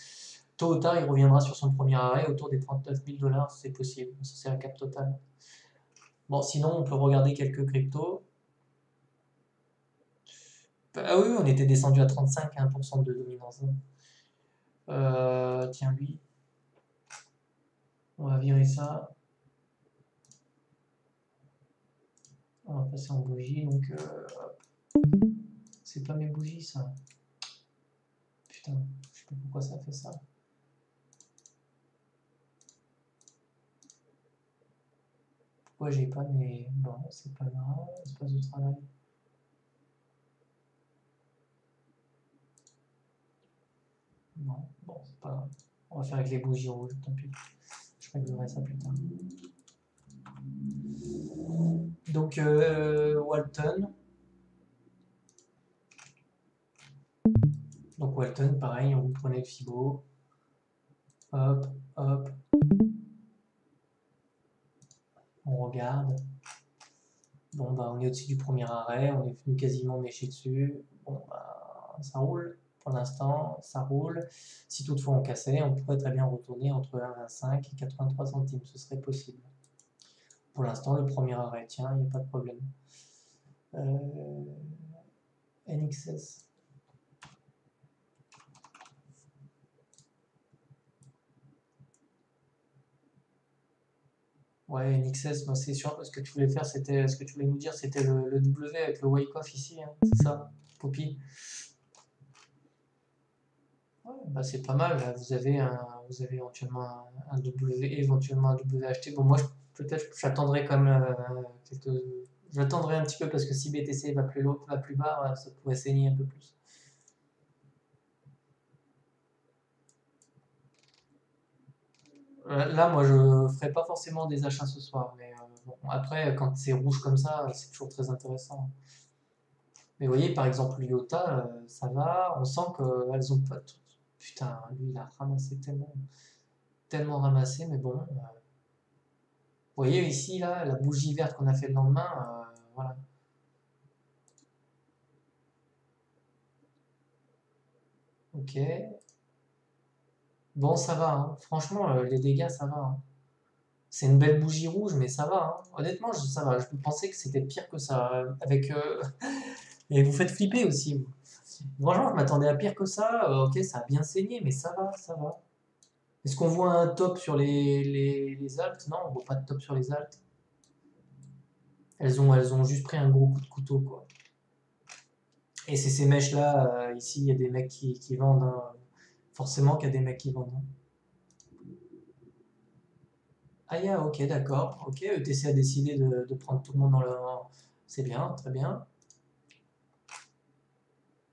sur son premier arrêt autour des 39 000 $, c'est possible. Ça, c'est la cap totale. Bon, sinon, on peut regarder quelques cryptos. Ah oui, on était descendu à 35 à 1% de dominance. Tiens, lui, on va virer ça. On va passer en bougie, donc c'est pas mes bougies ça. Putain, je sais pas pourquoi ça fait ça. Pourquoi j'ai pas mes. Bon, c'est pas grave, espace de travail. Non, bon, c'est pas grave. On va faire avec les bougies rouges, tant pis. Je réglerai ça plus tard. Donc, Walton. Donc, Walton, pareil, on prenait le Fibo. Hop, hop. On regarde. Bon, bah, on est au-dessus du premier arrêt, on est venu quasiment mécher dessus. Bon, bah, ça roule. Pour l'instant, ça roule. Si toutefois on cassait, on pourrait très bien retourner entre 1,25 et 83 centimes. Ce serait possible. Pour l'instant, le premier arrêt tient, il n'y a pas de problème. NXS. Ouais, NXS, moi c'est sûr. Ce que tu voulais faire, c'était ce que tu voulais nous dire, c'était le W avec le wake off ici, hein, c'est ça, Poppy. Ouais, bah c'est pas mal. Là. Vous avez éventuellement un W acheté. Bon, moi peut-être j'attendrai quand même j'attendrai un petit peu parce que si BTC va plus haut, va plus bas, ouais, ça pourrait saigner un peu plus. Là, moi, je ferai pas forcément des achats ce soir, mais bon, après, quand c'est rouge comme ça, c'est toujours très intéressant. Mais vous voyez, par exemple, l'IOTA, ça va, on sent qu'elles ont pas tout. Putain, lui, il a ramassé tellement, tellement ramassé, mais bon. Vous voyez ici, là, la bougie verte qu'on a fait le lendemain, voilà. Ok. Bon, ça va, hein. Franchement, les dégâts, ça va. Hein. C'est une belle bougie rouge, mais ça va. Hein. Honnêtement, ça va. Je pensais que c'était pire que ça. Et vous faites flipper aussi, vous. Franchement, je m'attendais à pire que ça. Ok, ça a bien saigné, mais ça va, ça va. Est-ce qu'on voit un top sur les altes? Non, on voit pas de top sur les altes. Elles ont juste pris un gros coup de couteau, quoi. Et c'est ces mèches-là, ici, il y a des mecs qui vendent. Hein. Forcément qu'il y a des mecs qui vendent. Hein. Ah, yeah, ok, d'accord. Ok, ETC a décidé de prendre tout le monde dans leur. C'est bien, très bien.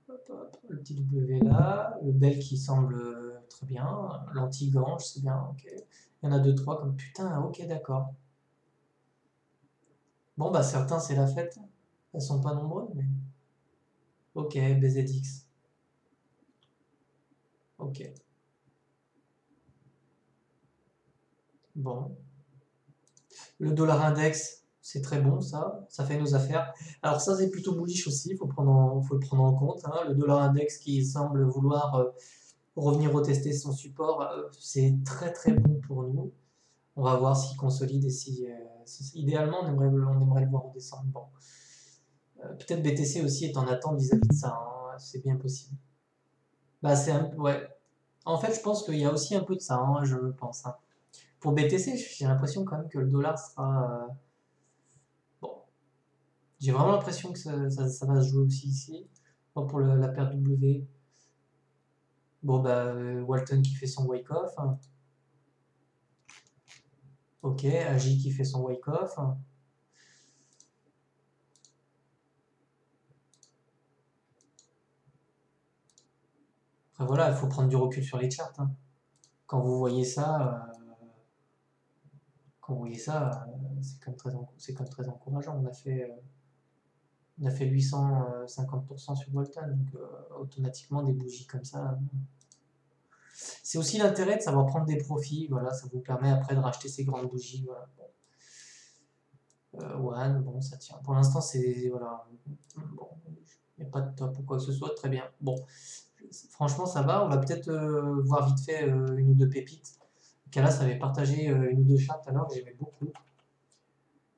Hop, hop, le petit W là, le bel qui semble très bien, l'anti-gange, c'est bien, ok. Il y en a deux, trois comme putain, ok, d'accord. Bon, bah certains, c'est la fête. Elles sont pas nombreuses, mais. Ok, BZX. Ok. Bon. Le dollar index, c'est très bon, ça fait nos affaires. Alors ça, c'est plutôt bullish aussi, faut le prendre en compte. Hein. Le dollar index qui semble vouloir revenir retester son support, c'est très très bon pour nous. On va voir s'il consolide et idéalement, on aimerait le voir redescendre. Bon. Peut-être BTC aussi est en attente vis-à-vis de ça, hein. C'est bien possible. Bah, ouais. En fait, je pense qu'il y a aussi un peu de ça, hein, je pense. Hein. Pour BTC, j'ai l'impression quand même que le dollar sera... bon, j'ai vraiment l'impression que ça va se jouer aussi ici. Bon, pour la paire W. Bon, bah, Walton qui fait son wake-off. Ok, Agi qui fait son wake-off. Après voilà, il faut prendre du recul sur les charts, hein. Quand vous voyez ça, c'est quand même très encourageant. On a fait 850% sur Walton, donc automatiquement des bougies comme ça. C'est aussi l'intérêt de savoir prendre des profits, voilà, ça vous permet après de racheter ces grandes bougies. Voilà. One, bon, ça tient. Pour l'instant, c'est. Voilà. Bon, il n'y a pas de top ou quoi que ce soit, très bien. Bon, franchement, ça va. On va peut-être voir vite fait une ou deux pépites. Kalas avait partagé une ou deux charts alors que j'aimais beaucoup.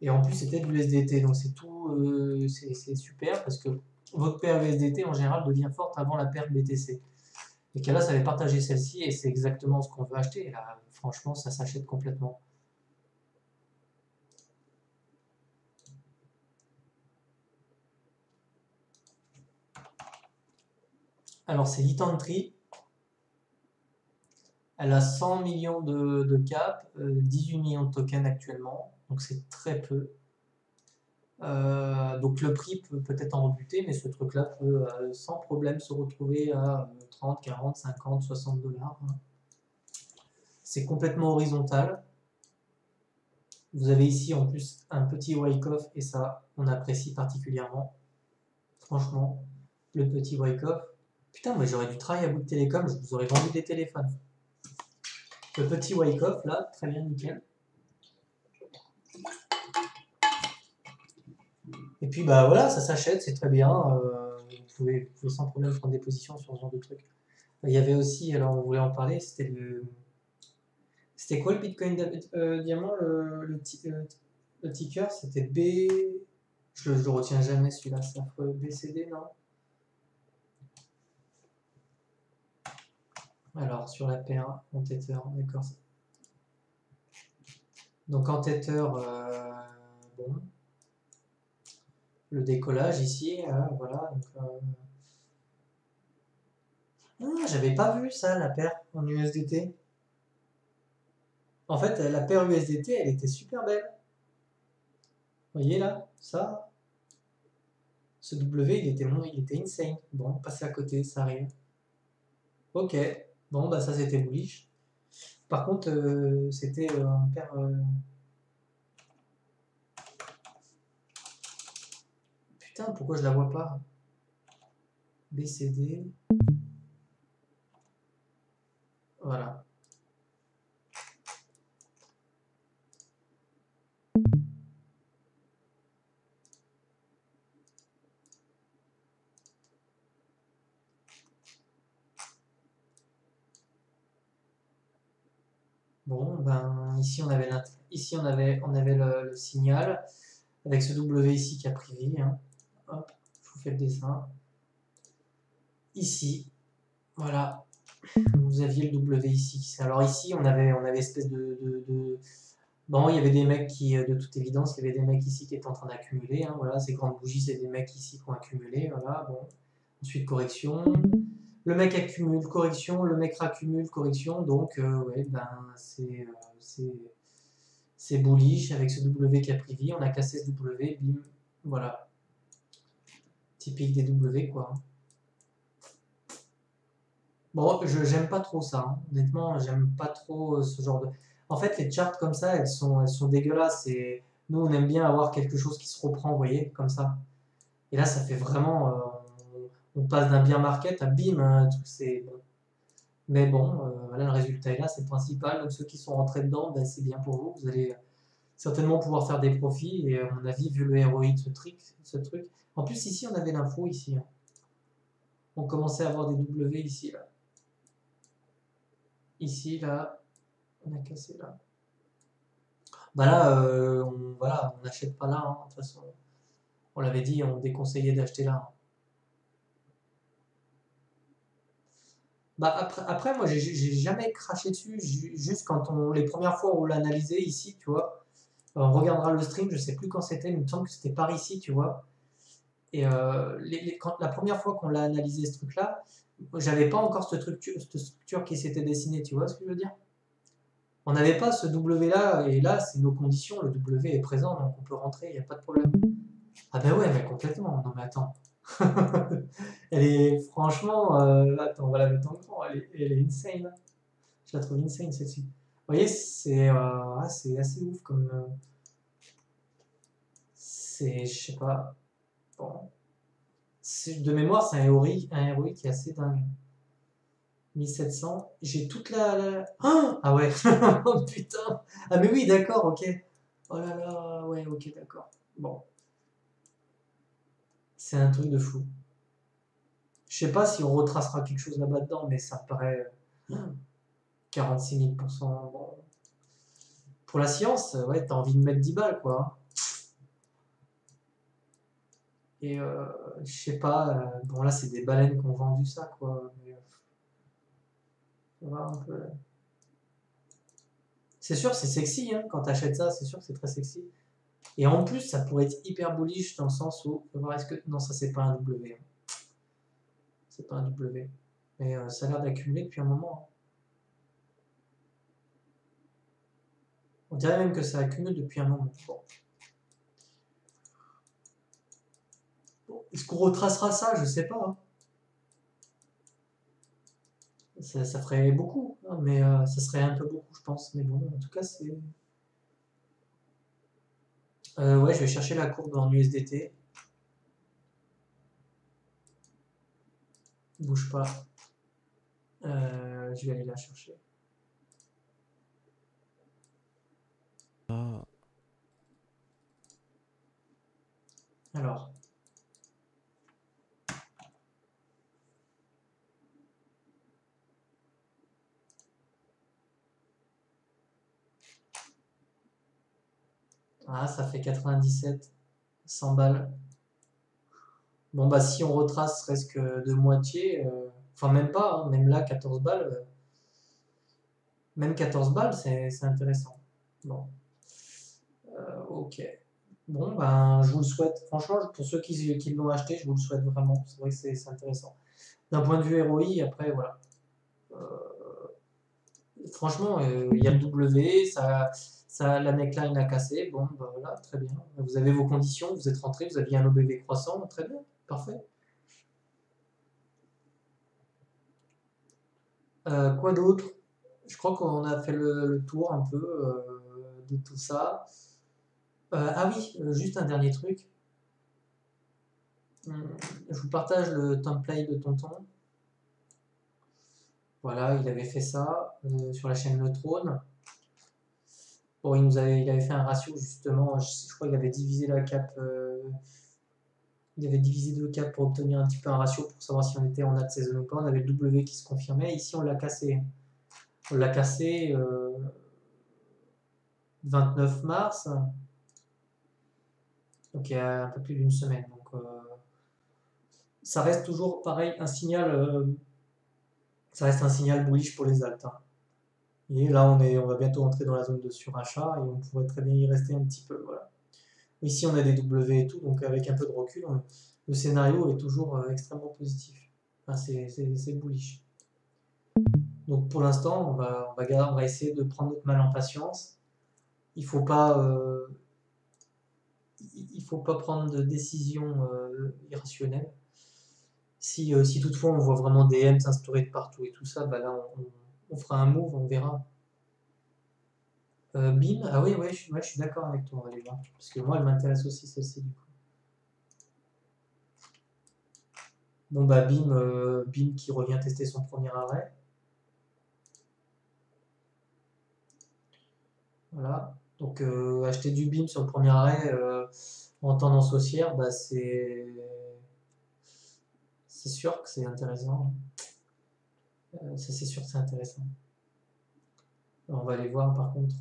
Et en plus, c'était de l'USDT, donc c'est tout, c'est super parce que votre paire USDT en général devient forte avant la paire BTC. Et Kalas avait partagé celle-ci et c'est exactement ce qu'on veut acheter. Et là, franchement, ça s'achète complètement. Alors, c'est Litantry. Elle a 100 millions de cap, 18 millions de tokens actuellement, donc c'est très peu. Donc le prix peut peut-être en rebuter, mais ce truc-là peut sans problème se retrouver à 30, 40, 50, 60 dollars. C'est complètement horizontal. Vous avez ici en plus un petit wake-off et ça, on apprécie particulièrement. Franchement, le petit wake-off. Putain, mais j'aurais dû travailler à Bouygues Télécom, je vous aurais vendu des téléphones. Le petit wake-off là, très bien, nickel. Et puis bah voilà, ça s'achète, c'est très bien. Vous pouvez sans problème prendre des positions sur ce genre de truc. Il y avait aussi, alors on voulait en parler, c'était quoi le Bitcoin diamant, le ticker, c'était B. Je le retiens jamais celui-là, c'est affreux. BCD, non? Alors sur la paire en Tether, d'accord. Donc en Tether, bon, le décollage ici, voilà. Ah, j'avais pas vu ça, la paire en USDT. En fait, la paire USDT, elle était super belle. Vous voyez là, ça, ce W, il était insane. Bon, passer à côté, ça arrive. Ok, bon, bah ça c'était bullish. Par contre, c'était un paire. Putain, pourquoi je la vois pas? BCD. Voilà. Bon, ben ici on avait le signal avec ce W ici qui a pris vie, hein. Hop, je vous fais le dessin. Ici, voilà, vous aviez le W ici. Alors ici, on avait espèce bon, il y avait des mecs qui, de toute évidence, il y avait des mecs ici qui étaient en train d'accumuler, hein, voilà, ces grandes bougies, c'est des mecs ici qui ont accumulé, voilà, bon. Ensuite, correction. Le mec accumule, correction, le mec raccumule, correction, donc, ouais, ben, c'est bullish avec ce W qui a pris vie, on a cassé ce W, bim, voilà. Typique des W, quoi. Bon, j'aime pas trop ça, hein. Honnêtement, j'aime pas trop ce genre de. En fait, les charts comme ça, elles sont dégueulasses. Et nous, on aime bien avoir quelque chose qui se reprend, vous voyez, comme ça. Et là, ça fait vraiment. On passe d'un bien market à bim, un truc, c'est bon. Mais bon, voilà, le résultat est là, c'est le principal. Donc, ceux qui sont rentrés dedans, ben, c'est bien pour vous. Vous allez certainement pouvoir faire des profits. Et à mon avis, vu le ROI de ce truc. En plus, ici, on avait l'info ici, hein. On commençait à avoir des W ici, là. Ici, là, on a cassé là. Bah là, voilà, on n'achète pas là, hein, de toute façon. On l'avait dit, on déconseillait d'acheter là, hein. Bah après moi, j'ai jamais craché dessus. Juste quand les premières fois où on l'a analysé ici, tu vois, on regardera le stream, je sais plus quand c'était, mais il me semble que c'était par ici, tu vois. Et quand, la première fois qu'on l'a analysé ce truc-là, j'avais pas encore cette structure qui s'était dessinée, tu vois ce que je veux dire? On n'avait pas ce W là, et là c'est nos conditions, le W est présent, donc on peut rentrer, il n'y a pas de problème. Ah ben ouais, mais complètement, non mais attends. Elle est franchement, attends, on va la mettre en grand, elle est insane, hein. Je la trouve insane celle-ci. Vous voyez, c'est assez ouf comme. Je sais pas, bon. De mémoire, c'est un héroïque qui est assez dingue. 1700, j'ai toute Ah ouais, oh putain. Ah mais oui, d'accord, ok. Oh là là, ouais, ok, d'accord. Bon, c'est un truc de fou. Je sais pas si on retracera quelque chose là-bas dedans, mais ça me paraît 46 000%. Bon. Pour la science, ouais, t'as envie de mettre 10 balles, quoi. Et je sais pas, bon là c'est des baleines qui ont vendu ça, quoi. Mais, on va un peu. C'est sûr, c'est sexy, hein, quand t'achètes ça, c'est sûr que c'est très sexy. Et en plus, ça pourrait être hyper bullish dans le sens où, on va voir, est-ce que. Non, ça c'est pas un W, hein. C'est pas un W. Mais ça a l'air d'accumuler depuis un moment, hein. On dirait même que ça accumule depuis un moment. Bon. Bon. Est-ce qu'on retracera ça? Je sais pas, hein. Ça ferait beaucoup, hein, mais ça serait un peu beaucoup, je pense. Mais bon, en tout cas, c'est. Ouais, je vais chercher la courbe en USDT. Bouge pas. Je vais aller la chercher. Ah, Alors. Ah, ça fait 97. 100 balles. Bon, bah, si on retrace presque de moitié, enfin, même pas, hein, même là, 14 balles, même 14 balles, c'est intéressant. Bon, ok. Bon, ben, je vous le souhaite. Franchement, pour ceux qui l'ont acheté, je vous le souhaite vraiment. C'est vrai que c'est intéressant. D'un point de vue ROI, après, voilà. Euh, Franchement, il y a le W, la neckline a cassé. Bon, bah voilà, très bien. Vous avez vos conditions, vous êtes rentré, vous aviez un OBV croissant, très bien, parfait. Quoi d'autre? Je crois qu'on a fait le tour un peu de tout ça. Ah oui, juste un dernier truc. Je vous partage le template de Tonton. Voilà, il avait fait ça sur la chaîne Le Trône. Bon, il avait fait un ratio justement, je crois qu'il avait divisé la cape, il avait divisé deux capes pour obtenir un petit peu un ratio pour savoir si on était en ad saison ou pas. On avait le W qui se confirmait. Ici, on l'a cassé. On l'a cassé 29 mars, donc il y a un peu plus d'une semaine. Donc ça reste toujours pareil, ça reste un signal bullish pour les alts, hein. Et là, on va bientôt entrer dans la zone de surachat et on pourrait très bien y rester un petit peu. Voilà. Ici, on a des W et tout, donc avec un peu de recul, le scénario est toujours extrêmement positif. Enfin, c'est bullish. Donc pour l'instant, on va essayer de prendre notre mal en patience. Il faut pas, il faut pas prendre de décisions irrationnelles. Si toutefois on voit vraiment des M s'instaurer de partout et tout ça, bah là on fera un move, on verra. BIM, ah oui, ouais, je suis d'accord avec toi, on va aller voir. Parce que moi, elle m'intéresse aussi celle-ci du coup. Bon bah BIM qui revient tester son premier arrêt. Voilà. Donc acheter du BIM sur le premier arrêt en tendance haussière, bah c'est sûr que c'est intéressant. Ça c'est sûr que c'est intéressant. Alors, on va aller voir par contre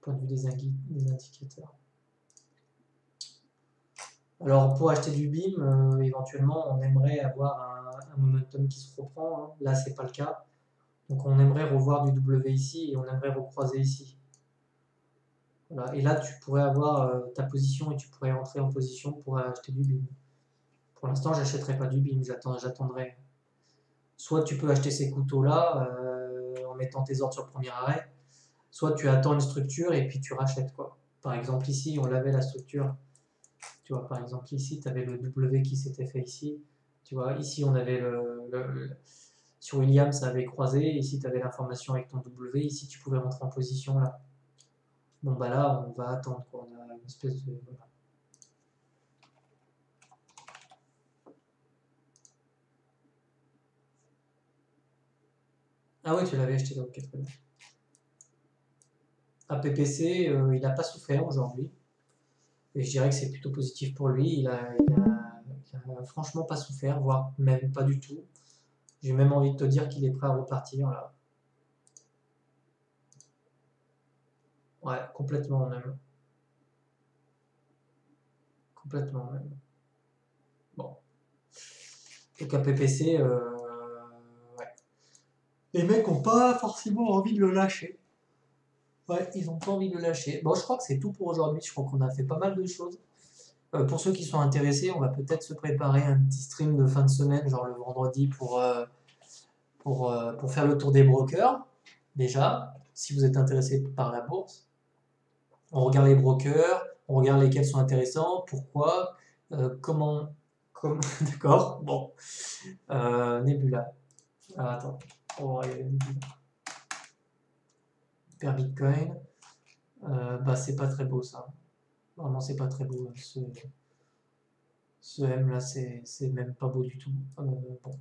point de vue des indicateurs. Alors pour acheter du BIM, éventuellement on aimerait avoir un momentum qui se reprend, hein. Là c'est pas le cas. Donc on aimerait revoir du W ici et on aimerait recroiser ici. Voilà. Et là tu pourrais avoir ta position et tu pourrais entrer en position pour acheter du BIM. Pour l'instant j'achèterai pas du BIM, j'attendrai. Soit tu peux acheter ces couteaux-là en mettant tes ordres sur le premier arrêt, soit tu attends une structure et puis tu rachètes quoi. Par exemple ici on l'avait la structure. Tu vois, par exemple, ici, tu avais le W qui s'était fait ici. Tu vois, ici, on avait sur William, ça avait croisé. Ici, tu avais l'information avec ton W. Ici, tu pouvais rentrer en position là. Bon, bah là, on va attendre, quoi. On a une espèce de. Voilà. Ah oui, tu l'avais acheté, donc, très bien. APPC, il n'a pas souffert aujourd'hui. Et je dirais que c'est plutôt positif pour lui. Il a franchement pas souffert, voire même pas du tout. J'ai même envie de te dire qu'il est prêt à repartir là. Ouais, complètement même. Complètement même. Bon. Donc APPC, ouais. Les mecs ont pas forcément envie de le lâcher. Ouais, ils ont pas envie de le lâcher. Bon, je crois que c'est tout pour aujourd'hui. Je crois qu'on a fait pas mal de choses. Pour ceux qui sont intéressés, on va peut-être se préparer un petit stream de fin de semaine, genre le vendredi, pour faire le tour des brokers. Déjà, si vous êtes intéressé par la bourse, on regarde les brokers, on regarde lesquels sont intéressants, pourquoi, comment, d'accord, bon. Nebula. Ah, attends, on va regarder Nebula. Per Bitcoin. Bah, c'est pas très beau ça. Vraiment, c'est pas très beau. Ce M là, c'est même pas beau du tout. Bon.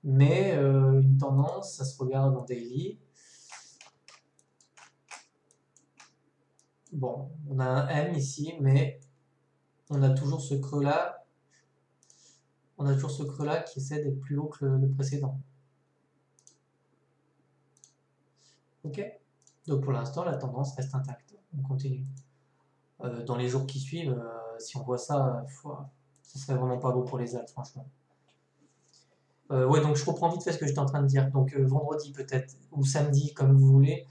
Mais une tendance, ça se regarde en daily. Bon, on a un M ici, mais on a toujours ce creux là. On a toujours ce creux là qui essaie d'être plus haut que le précédent. Ok. Donc pour l'instant, la tendance reste intacte. On continue. Dans les jours qui suivent, si on voit ça, ça serait vraiment pas beau pour les Alpes, franchement. Ouais, donc je reprends vite fait ce que j'étais en train de dire. Donc vendredi peut-être, ou samedi, comme vous voulez,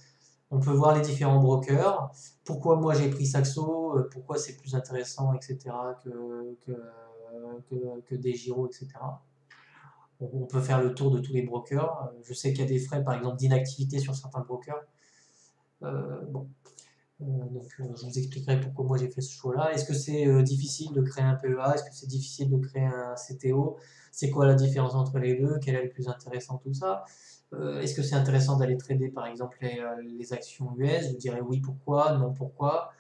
on peut voir les différents brokers. Pourquoi moi j'ai pris Saxo, pourquoi c'est plus intéressant, etc., que des Giro, etc. On peut faire le tour de tous les brokers. Je sais qu'il y a des frais, par exemple, d'inactivité sur certains brokers. Bon, donc je vous expliquerai pourquoi moi j'ai fait ce choix-là. Est-ce que c'est difficile de créer un PEA? Est-ce que c'est difficile de créer un CTO? C'est quoi la différence entre les deux? Quel est le plus intéressant? Tout ça. Est-ce que c'est intéressant d'aller trader par exemple les actions US? Je dirais oui, pourquoi? Non, pourquoi?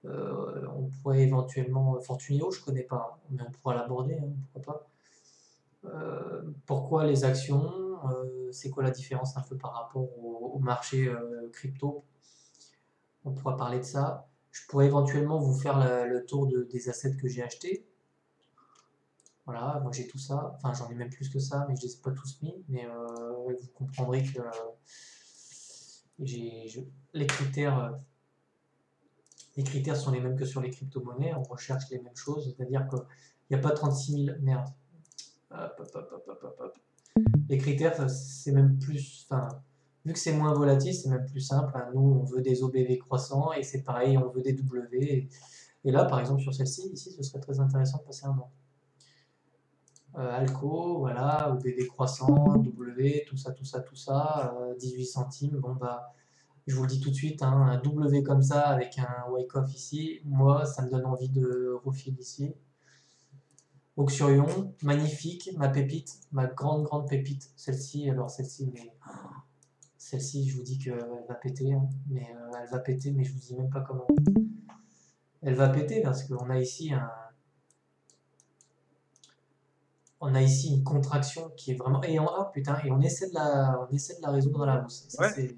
On pourrait éventuellement. Fortunio, je connais pas, mais on pourra l'aborder, hein, pourquoi pas. Pourquoi les actions? C'est quoi la différence un peu par rapport au marché crypto? On pourra parler de ça. Je pourrais éventuellement vous faire le tour des assets que j'ai achetés. Voilà, moi j'ai tout ça. Enfin, j'en ai même plus que ça, mais je ne les ai pas tous mis. Mais vous comprendrez que les les critères sont les mêmes que sur les crypto-monnaies. On recherche les mêmes choses. C'est-à-dire qu'il n'y a pas 36 000. Merde. Hop, hop, hop, hop, hop, hop. Les critères, c'est même plus. Enfin, vu que c'est moins volatile, c'est même plus simple. Hein. Nous, on veut des OBV croissants et c'est pareil, on veut des W. Et là, par exemple, sur celle-ci, ici, ce serait très intéressant de passer un an. Alco, voilà, OBV croissant, W, tout ça, tout ça, tout ça, 18 centimes. Bon, bah, je vous le dis tout de suite, hein, un W comme ça avec un wake-off ici, moi, ça me donne envie de refiler ici. Auxurion, magnifique, ma pépite, ma grande, grande pépite. Celle-ci, alors celle-ci, mais celle-ci, je vous dis qu'elle va péter, hein, mais elle va péter, mais je vous dis même pas comment. Elle va péter parce qu'on a ici on a ici une contraction qui est vraiment oh, putain, et on essaie de la résoudre à la hausse. Ça Ouais. c'est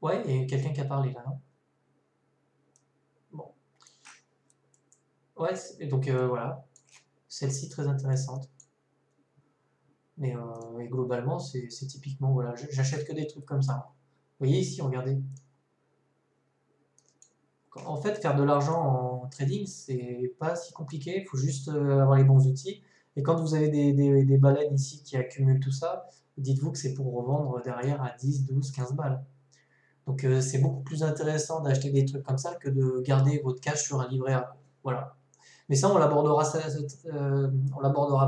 ouais, il y a quelqu'un qui a parlé là, non? Bon, ouais, et donc voilà, celle-ci très intéressante. Mais et globalement, c'est typiquement voilà, j'achète que des trucs comme ça. Vous voyez ici, regardez. En fait, faire de l'argent en trading, c'est pas si compliqué. Il faut juste avoir les bons outils. Et quand vous avez des baleines ici qui accumulent tout ça, dites-vous que c'est pour revendre derrière à 10, 12, 15 balles. Donc c'est beaucoup plus intéressant d'acheter des trucs comme ça que de garder votre cash sur un livret A. Voilà. Mais ça, on l'abordera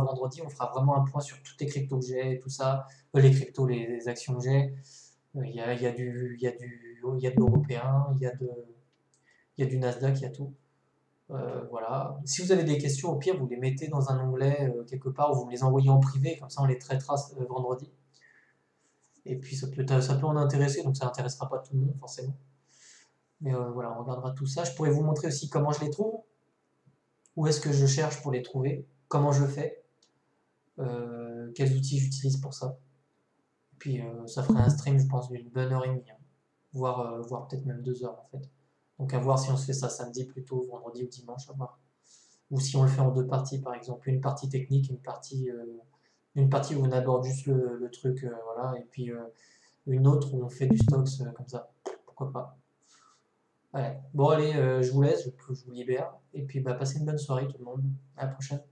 vendredi. On fera vraiment un point sur toutes les cryptos que j'ai et tout ça. Les cryptos, les actions que j'ai. Il y a de l'européen, il y a du Nasdaq, il y a tout. Voilà. Si vous avez des questions, au pire, vous les mettez dans un onglet quelque part ou vous me les envoyez en privé, comme ça on les traitera vendredi. Et puis ça peut en intéresser, donc ça n'intéressera pas tout le monde forcément. Mais voilà, on regardera tout ça. Je pourrais vous montrer aussi comment je les trouve, où est-ce que je cherche pour les trouver, comment je fais, quels outils j'utilise pour ça. Et puis ça ferait un stream, je pense, d'une bonne heure et demie, hein. Voire peut-être même 2 heures en fait. Donc à voir si on se fait ça samedi plutôt, vendredi ou dimanche, à voir. Ou si on le fait en deux parties, par exemple, une partie technique, une partie où on aborde juste le truc, voilà, et puis une autre où on fait du stocks comme ça. Pourquoi pas. Ouais. Bon, allez, je vous laisse, je vous libère, et puis bah, passez une bonne soirée tout le monde. À la prochaine.